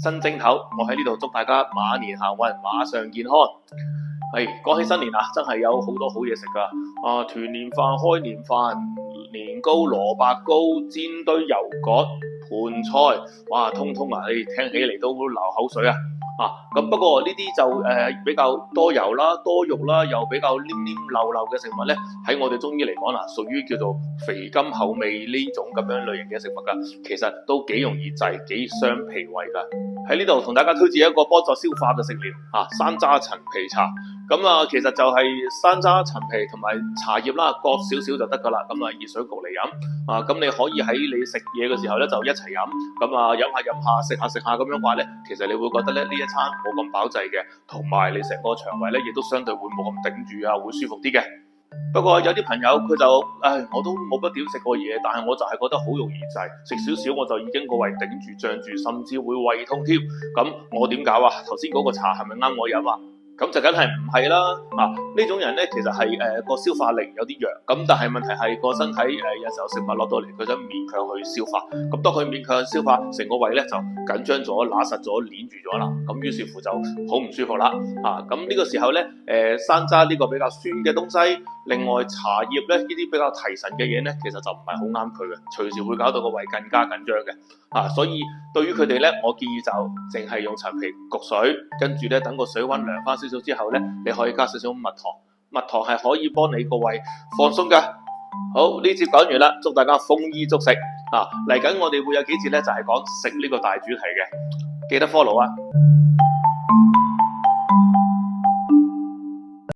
新正頭，我喺呢度祝大家馬年行運，馬上健康。講起新年啊，真係有好多好嘢食噶。團年飯、開年飯、年糕、蘿蔔糕、煎堆油角、盤菜，哇，通通你聽起嚟都流口水啊！咁不過呢啲就比較多油啦、多肉啦，又比較黏黏溜溜嘅食物咧，喺我哋中醫嚟講屬於叫做肥甘厚味呢種咁樣類型嘅食物噶，其實都幾容易滯、幾傷脾胃噶。喺呢度同大家推薦一個幫助消化嘅食療山楂陳皮茶。其實就係山楂、陳皮同埋茶葉啦，各少少就得噶啦。熱水焗嚟飲。咁你可以喺你食嘢嘅時候咧就一齊飲。飲下食下咁樣話咧，其實你會覺得咧呢一餐冇咁飽滯嘅，同埋你成個腸胃咧亦都相對會冇咁頂住會舒服啲嘅。不過有啲朋友佢就我都冇乜點食過嘢，但係我就係覺得好容易滯，食少少我就已經個胃頂住脹住，甚至會胃痛添。咁我點搞啊？頭先嗰個茶係咪啱我飲啊？咁就梗係唔係啦。呢種人咧其實係個消化力有啲弱，咁但係問題係個身體有時候食物落到嚟，佢想勉強去消化。咁當佢勉強消化，成個胃咧就緊張咗、揦實咗、黏住咗啦。咁於是乎就好唔舒服啦。咁呢個時候咧，山楂呢個比較酸嘅東西，另外茶葉咧呢啲比較提神嘅嘢咧，其實就唔係好啱佢嘅，隨時會搞到個胃更加緊張嘅。所以對於佢哋咧，我建議就淨係用陳皮焗水，跟住咧等個水溫涼翻少少之後咧，你可以加少少蜜糖，蜜糖係可以幫你個胃放鬆噶。好，呢節講完啦，祝大家豐衣足食。嚟緊我哋會有幾節咧，就係講食呢個大主題嘅，記得 follow啊！